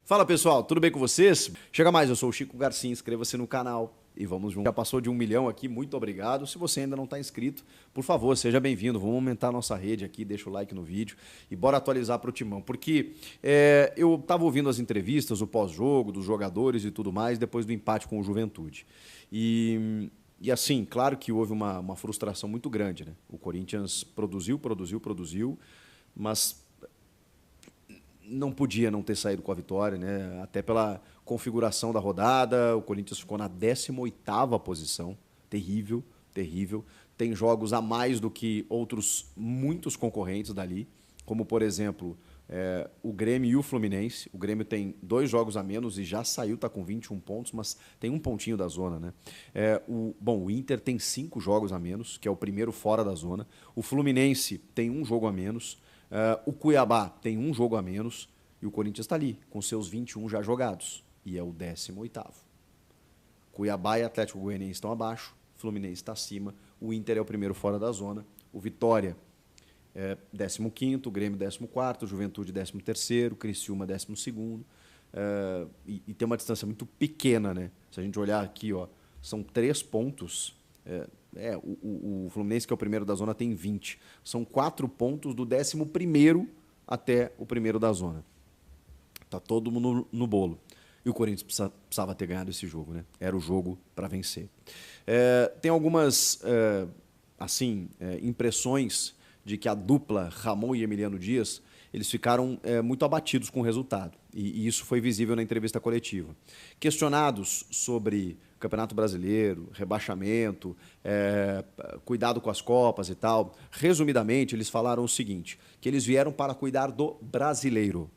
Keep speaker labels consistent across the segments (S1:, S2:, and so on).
S1: Fala pessoal, tudo bem com vocês? Chega mais, eu sou o Chico Garcia, inscreva-se no canal e vamos junto. Já passou de 1 milhão aqui, muito obrigado. Se você ainda não está inscrito, por favor, seja bem-vindo. Vamos aumentar a nossa rede aqui, deixa o like no vídeo e bora atualizar para o Timão. Porque eu estava ouvindo as entrevistas, o pós-jogo, dos jogadores e tudo mais, depois do empate com o Juventude. E assim, claro que houve uma frustração muito grande, né? O Corinthians produziu, mas não podia não ter saído com a vitória, né? Até pela configuração da rodada, o Corinthians ficou na 18ª posição, terrível, terrível. Tem jogos a mais do que muitos concorrentes dali, como, por exemplo, o Grêmio e o Fluminense. O Grêmio tem 2 jogos a menos e já saiu, está com 21 pontos, mas tem um pontinho da zona, né? O Inter tem 5 jogos a menos, que é o primeiro fora da zona. O Fluminense tem 1 jogo a menos. O Cuiabá tem 1 jogo a menos e o Corinthians está ali, com seus 21 já jogados, e é o 18º. Cuiabá e Atlético Goianiense estão abaixo, Fluminense está acima, o Inter é o primeiro fora da zona, o Vitória é 15º, o Grêmio 14º, Juventude 13º, Criciúma 12º, e tem uma distância muito pequena, né? Se a gente olhar aqui, ó, são 3 pontos. O Fluminense, que é o primeiro da zona, tem 20. São 4 pontos do 11º até o primeiro da zona. Tá todo mundo no bolo. E o Corinthians precisava ter ganhado esse jogo, né? Era o jogo para vencer. Tem algumas impressões de que a dupla Ramon e Emiliano Dias, eles ficaram muito abatidos com o resultado. E isso foi visível na entrevista coletiva. Questionados sobre Campeonato Brasileiro, rebaixamento, cuidado com as Copas e tal, resumidamente, eles falaram o seguinte, que eles vieram para cuidar do brasileiro.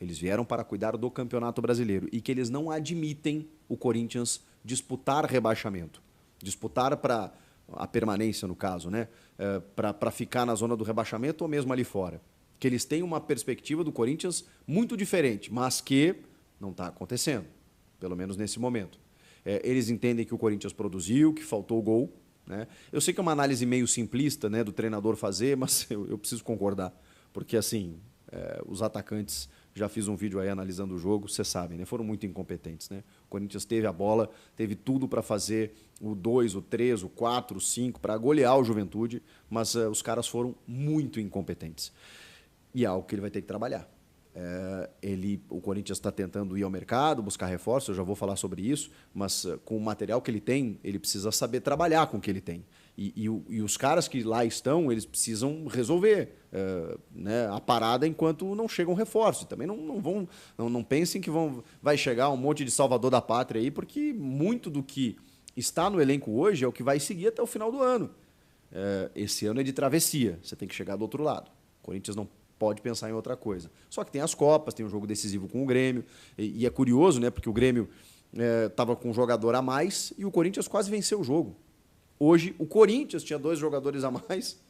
S1: Eles vieram para cuidar do Campeonato Brasileiro e que eles não admitem o Corinthians disputar rebaixamento. Disputar para a permanência, no caso, né? Para ficar na zona do rebaixamento ou mesmo ali fora. Que eles têm uma perspectiva do Corinthians muito diferente, mas que não está acontecendo, pelo menos nesse momento. Eles entendem que o Corinthians produziu, que faltou gol, né? Eu sei que é uma análise meio simplista, né, do treinador fazer, mas eu preciso concordar, porque assim, os atacantes, já fiz um vídeo aí analisando o jogo, vocês sabem, né, foram muito incompetentes, né? O Corinthians teve a bola, teve tudo para fazer o 2, o 3, o 4, o 5, para golear o Juventude, mas os caras foram muito incompetentes. E é algo que ele vai ter que trabalhar. O Corinthians está tentando ir ao mercado, buscar reforços, eu já vou falar sobre isso, mas com o material que ele tem, ele precisa saber trabalhar com o que ele tem. E os caras que lá estão, eles precisam resolver né, a parada enquanto não chegam reforços. Também não pensem que vai chegar um monte de salvador da pátria aí, porque muito do que está no elenco hoje é o que vai seguir até o final do ano. Esse ano é de travessia, você tem que chegar do outro lado. O Corinthians não pode pensar em outra coisa. Só que tem as Copas, tem um jogo decisivo com o Grêmio, e é curioso, né, porque o Grêmio estava com um jogador a mais e o Corinthians quase venceu o jogo. Hoje, o Corinthians tinha 2 jogadores a mais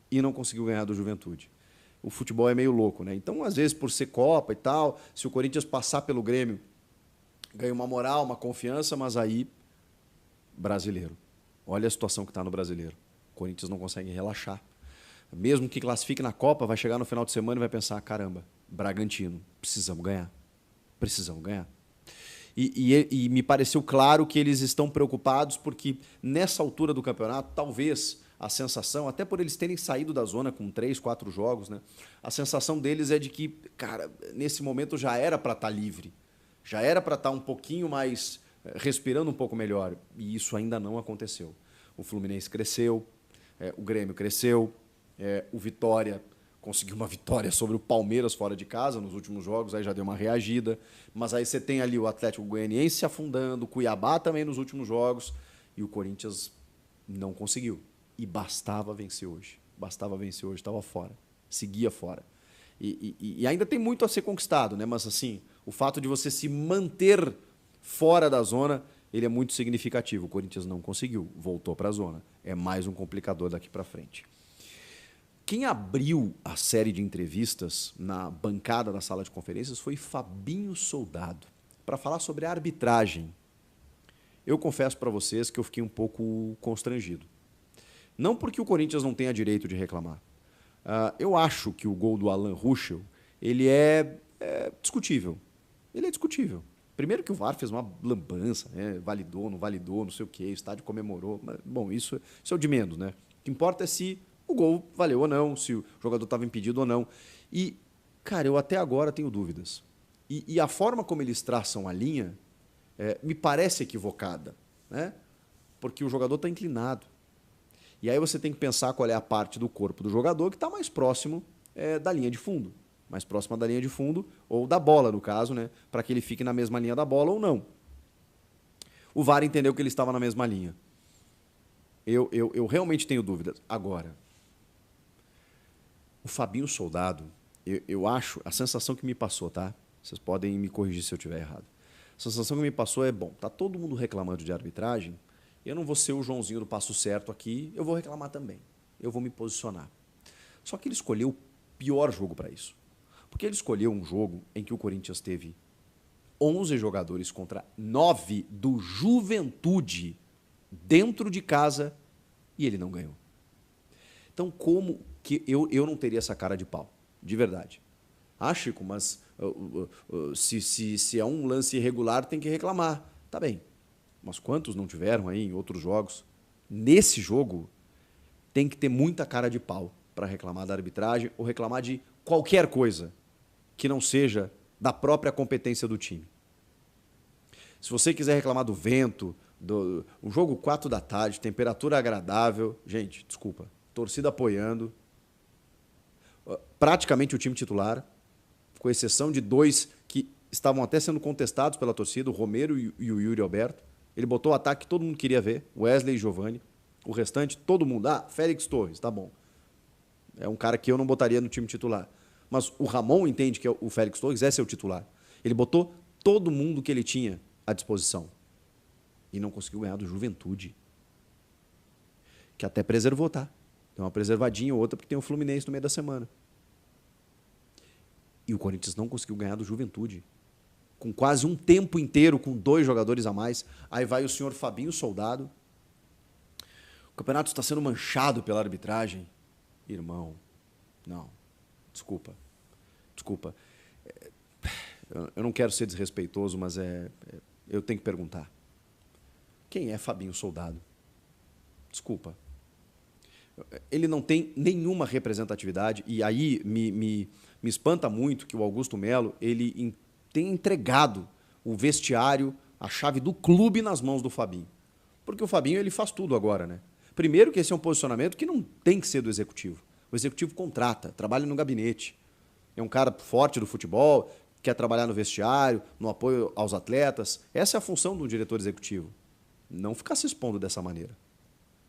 S1: e não conseguiu ganhar do Juventude. O futebol é meio louco, né? Então, às vezes, por ser Copa e tal, se o Corinthians passar pelo Grêmio, ganha uma moral, uma confiança, mas aí, brasileiro. Olha a situação que está no brasileiro. O Corinthians não consegue relaxar. Mesmo que classifique na Copa, vai chegar no final de semana e vai pensar, caramba, Bragantino, precisamos ganhar. Precisamos ganhar. E me pareceu claro que eles estão preocupados porque nessa altura do campeonato, talvez a sensação, até por eles terem saído da zona com 3, 4 jogos, né, a sensação deles é de que, cara, nesse momento já era para estar livre, já era para estar um pouquinho mais, respirando um pouco melhor, e isso ainda não aconteceu. O Fluminense cresceu, o Grêmio cresceu, o Vitória conseguiu uma vitória sobre o Palmeiras fora de casa nos últimos jogos, aí já deu uma reagida, mas aí você tem ali o Atlético Goianiense se afundando, o Cuiabá também nos últimos jogos, e o Corinthians não conseguiu. E bastava vencer hoje, estava fora, seguia fora. E ainda tem muito a ser conquistado, né? Mas assim, o fato de você se manter fora da zona, ele é muito significativo. O Corinthians não conseguiu, voltou para a zona. É mais um complicador daqui para frente. Quem abriu a série de entrevistas na bancada da sala de conferências foi Fabinho Soldado, para falar sobre a arbitragem. Eu confesso para vocês que eu fiquei um pouco constrangido. Não porque o Corinthians não tenha direito de reclamar. Eu acho que o gol do Alan Ruschel ele é discutível. Ele é discutível. Primeiro que o VAR fez uma lambança, né? Validou, não sei o quê, o estádio comemorou. Mas, bom, isso é o de menos, né? O que importa é se o gol valeu ou não, se o jogador estava impedido ou não. E, cara, eu até agora tenho dúvidas. E a forma como eles traçam a linha me parece equivocada, né? Porque o jogador está inclinado. E aí você tem que pensar qual é a parte do corpo do jogador que está mais próximo da linha de fundo. Mais próxima da linha de fundo, ou da bola, no caso, né? Para que ele fique na mesma linha da bola ou não. O VAR entendeu que ele estava na mesma linha. Eu realmente tenho dúvidas. Agora, o Fabinho Soldado, eu acho, a sensação que me passou, tá? Vocês podem me corrigir se eu estiver errado. A sensação que me passou é, bom, tá todo mundo reclamando de arbitragem, eu não vou ser o Joãozinho do passo certo aqui, eu vou reclamar também. Eu vou me posicionar. Só que ele escolheu o pior jogo para isso. Porque ele escolheu um jogo em que o Corinthians teve 11 jogadores contra 9 do Juventude dentro de casa e ele não ganhou. Então, como que eu não teria essa cara de pau? De verdade. Ah, Chico, mas se é um lance irregular, tem que reclamar. Tá bem. Mas quantos não tiveram aí em outros jogos? Nesse jogo, tem que ter muita cara de pau para reclamar da arbitragem ou reclamar de qualquer coisa que não seja da própria competência do time. Se você quiser reclamar do vento, um jogo 4 da tarde, temperatura agradável, gente, desculpa, torcida apoiando, praticamente o time titular, com exceção de 2 que estavam até sendo contestados pela torcida, o Romero e o Yuri Alberto. Ele botou o ataque que todo mundo queria ver, Wesley e Giovani. O restante, todo mundo. Ah, Félix Torres, tá bom. É um cara que eu não botaria no time titular. Mas o Ramon entende que o Félix Torres é seu titular. Ele botou todo mundo que ele tinha à disposição. E não conseguiu ganhar do Juventude. Que até preservou, tá? Tem uma preservadinha ou outra porque tem o Fluminense no meio da semana. E o Corinthians não conseguiu ganhar do Juventude. Com quase um tempo inteiro, com 2 jogadores a mais. Aí vai o senhor Fabinho Soldado. O campeonato está sendo manchado pela arbitragem. Irmão, não. Desculpa. Eu não quero ser desrespeitoso, mas eu tenho que perguntar. Quem é Fabinho Soldado? Desculpa. Ele não tem nenhuma representatividade e aí me espanta muito que o Augusto Melo ele tenha entregado o vestiário, a chave do clube nas mãos do Fabinho. Porque o Fabinho ele faz tudo agora, né? Primeiro que esse é um posicionamento que não tem que ser do executivo. O executivo contrata, trabalha no gabinete. É um cara forte do futebol, quer trabalhar no vestiário, no apoio aos atletas. Essa é a função do diretor executivo. Não ficar se expondo dessa maneira.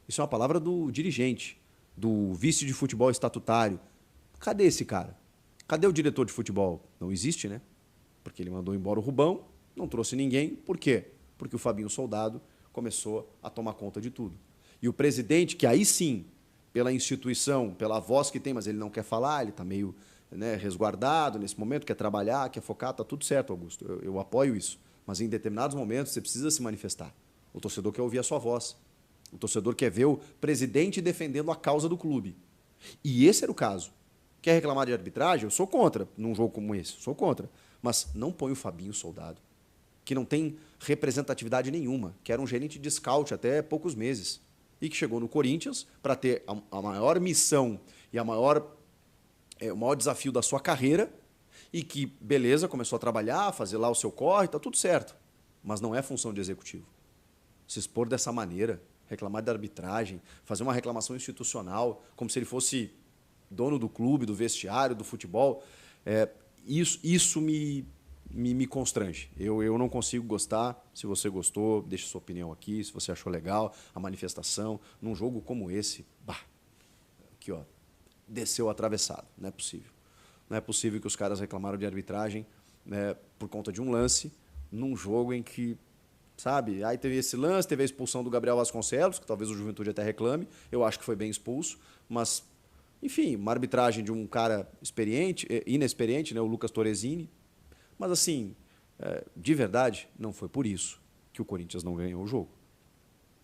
S1: Isso é uma palavra do dirigente, do vice de futebol estatutário. Cadê esse cara? Cadê o diretor de futebol? Não existe, né? Porque ele mandou embora o Rubão, não trouxe ninguém. Por quê? Porque o Fabinho Soldado começou a tomar conta de tudo. E o presidente, que aí sim, pela instituição, pela voz que tem, mas ele não quer falar, ele está meio resguardado nesse momento, quer trabalhar, quer focar, está tudo certo, Augusto. Eu apoio isso. Mas em determinados momentos você precisa se manifestar. O torcedor quer ouvir a sua voz. O torcedor quer ver o presidente defendendo a causa do clube. E esse era o caso. Quer reclamar de arbitragem? Eu sou contra num jogo como esse. Sou contra. Mas não põe o Fabinho Soldado, que não tem representatividade nenhuma, que era um gerente de scout até poucos meses, e que chegou no Corinthians para ter a maior missão e o maior desafio da sua carreira, e que, beleza, começou a trabalhar, fazer lá o seu corre, está tudo certo. Mas não é função de executivo. Se expor dessa maneira, reclamar da arbitragem, fazer uma reclamação institucional, como se ele fosse dono do clube, do vestiário, do futebol, isso me constrange. Eu não consigo gostar. Se você gostou, deixe sua opinião aqui. Se você achou legal a manifestação, num jogo como esse, aqui, ó, desceu atravessado. Não é possível. Não é possível que os caras reclamaram de arbitragem, né, por conta de um lance, num jogo em que, sabe, aí teve esse lance, teve a expulsão do Gabriel Vasconcelos, que talvez o Juventude até reclame, eu acho que foi bem expulso, mas, enfim, uma arbitragem de um cara inexperiente, né, o Lucas Torresini, mas assim, de verdade, não foi por isso que o Corinthians não ganhou o jogo.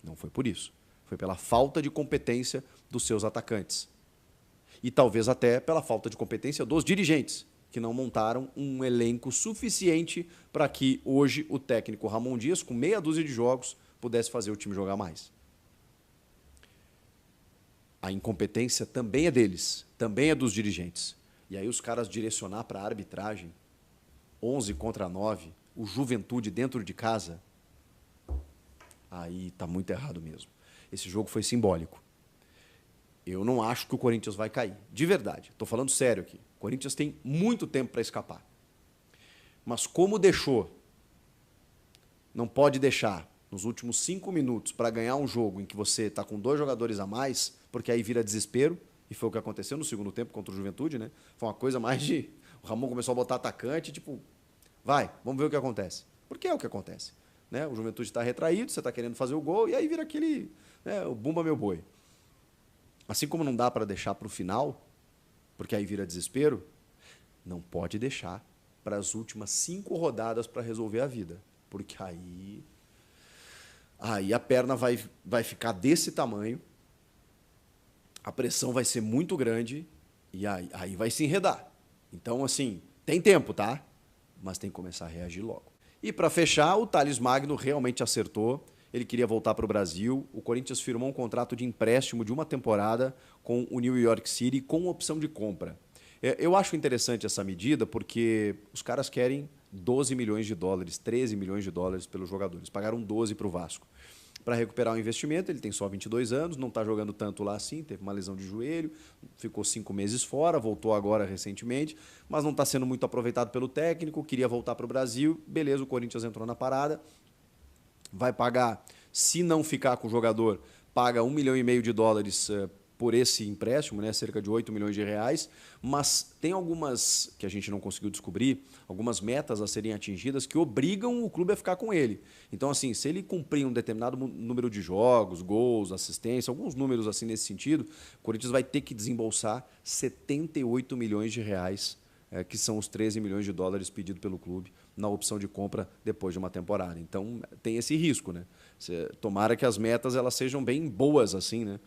S1: Não foi por isso. Foi pela falta de competência dos seus atacantes. E talvez até pela falta de competência dos dirigentes, que não montaram um elenco suficiente para que hoje o técnico Ramon Dias, com meia dúzia de jogos, pudesse fazer o time jogar mais. A incompetência também é deles, também é dos dirigentes. E aí os caras direcionar para a arbitragem, 11 contra 9, o Juventude dentro de casa, aí tá muito errado mesmo. Esse jogo foi simbólico. Eu não acho que o Corinthians vai cair, de verdade. Estou falando sério aqui. O Corinthians tem muito tempo para escapar. Mas como deixou, não pode deixar nos últimos 5 minutos para ganhar um jogo em que você está com 2 jogadores a mais, porque aí vira desespero, e foi o que aconteceu no segundo tempo contra o Juventude, né? Foi uma coisa mais de... O Ramon começou a botar atacante, tipo, vai, vamos ver o que acontece. Porque é o que acontece. Né? O Juventude está retraído, você está querendo fazer o gol, e aí vira aquele, né, o bumba meu boi. Assim como não dá para deixar para o final, porque aí vira desespero, não pode deixar para as últimas 5 rodadas para resolver a vida. Porque aí a perna vai ficar desse tamanho, a pressão vai ser muito grande e aí vai se enredar. Então, assim, tem tempo, tá? Mas tem que começar a reagir logo. E para fechar, o Thales Magno realmente acertou. Ele queria voltar para o Brasil. O Corinthians firmou um contrato de empréstimo de 1 temporada com o New York City com opção de compra. Eu acho interessante essa medida porque os caras querem 12 milhões de dólares, 13 milhões de dólares pelos jogadores. Pagaram 12 para o Vasco. Para recuperar o investimento, ele tem só 22 anos, não está jogando tanto lá assim, teve uma lesão de joelho, ficou 5 meses fora, voltou agora recentemente, mas não está sendo muito aproveitado pelo técnico, queria voltar para o Brasil, beleza, o Corinthians entrou na parada, vai pagar, se não ficar com o jogador, paga 1,5 milhão de dólares por esse empréstimo, né, cerca de 8 milhões de reais, mas tem algumas, que a gente não conseguiu descobrir, algumas metas a serem atingidas que obrigam o clube a ficar com ele. Então, assim, se ele cumprir um determinado número de jogos, gols, assistência, alguns números assim nesse sentido, o Corinthians vai ter que desembolsar 78 milhões de reais, que são os 13 milhões de dólares pedidos pelo clube na opção de compra depois de uma temporada. Então, tem esse risco, né? Tomara que as metas elas sejam bem boas, assim, né?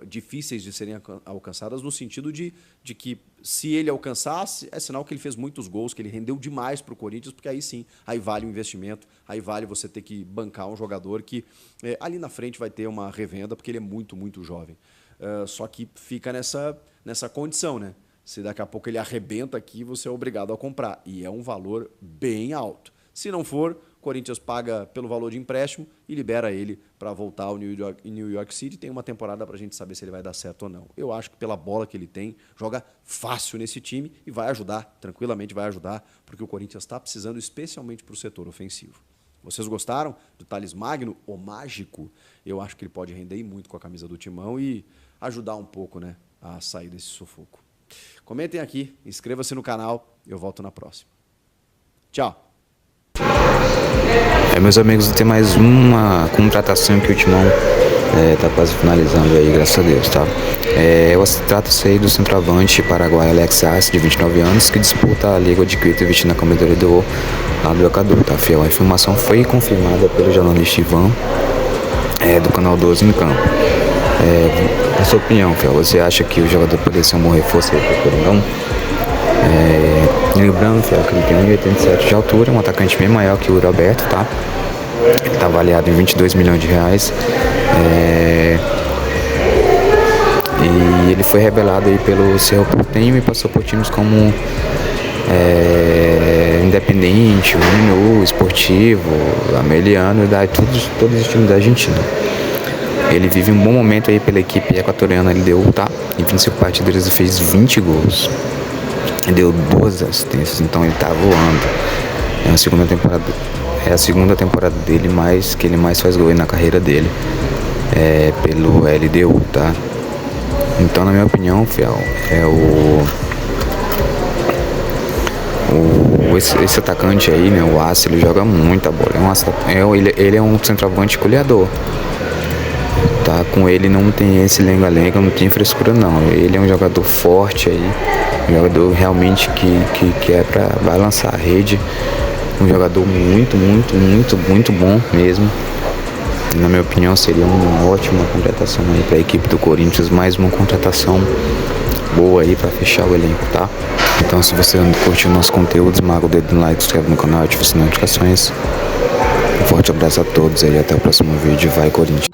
S1: Difíceis de serem alcançadas no sentido de que se ele alcançasse, é sinal que ele fez muitos gols, que ele rendeu demais para o Corinthians, porque aí sim, aí vale o investimento, aí vale você ter que bancar um jogador que ali na frente vai ter uma revenda, porque ele é muito, muito jovem. Só que fica nessa condição, né? Se daqui a pouco ele arrebenta aqui, você é obrigado a comprar. E é um valor bem alto. Se não for, o Corinthians paga pelo valor de empréstimo e libera ele para voltar ao New York City. Tem uma temporada para a gente saber se ele vai dar certo ou não. Eu acho que pela bola que ele tem, joga fácil nesse time e vai ajudar, tranquilamente vai ajudar, porque o Corinthians está precisando especialmente para o setor ofensivo. Vocês gostaram do Thales Magno, o mágico? Eu acho que ele pode render muito com a camisa do Timão e ajudar um pouco, né, a sair desse sufoco. Comentem aqui, inscreva-se no canal, eu volto na próxima. Tchau!
S2: Meus amigos, tem mais uma contratação que o Timão tá quase finalizando aí, graças a Deus, tá? Trata-se aí do centroavante paraguaio Alex Arce, de 29 anos, que disputa a Liga de Quito vestindo a camisa do lado do Equador, tá, fiel? A informação foi confirmada pelo jornalista Ivan, do canal 12 no campo. Na sua opinião, fiel, você acha que o jogador poderia ser um bom reforço aí para o Coringão? Lembrando, fiel, que ele tem 1,87 de altura, um atacante bem maior que o Roberto, tá? Ele está avaliado em 22 milhões de reais. E ele foi revelado aí pelo Cerro Porteño e passou por times como Independente, União, Esportivo, Ameliano e todos os times da Argentina. Ele vive um bom momento aí pela equipe equatoriana LDU, tá? Em 25 partidas ele fez 20 gols. Deu 2 assistências, então ele tá voando. É a segunda temporada dele, que ele mais faz gol na carreira dele. Pelo LDU, tá? Então, na minha opinião, fiel, esse atacante aí, né, o Arce, ele joga muita bola. Ele é um centroavante goleador. Tá? Com ele não tem esse lenga-lenga, não tem frescura não. Ele é um jogador forte aí, um jogador realmente que vai lançar a rede. Um jogador muito, muito, muito, muito bom mesmo. Na minha opinião, seria uma ótima contratação aí para a equipe do Corinthians. Mais uma contratação boa aí para fechar o elenco, tá? Então, se você curtiu o nosso conteúdo, esmaga o dedo no like, se inscreve no canal, ativa as notificações. Um forte abraço a todos e até o próximo vídeo. Vai, Corinthians!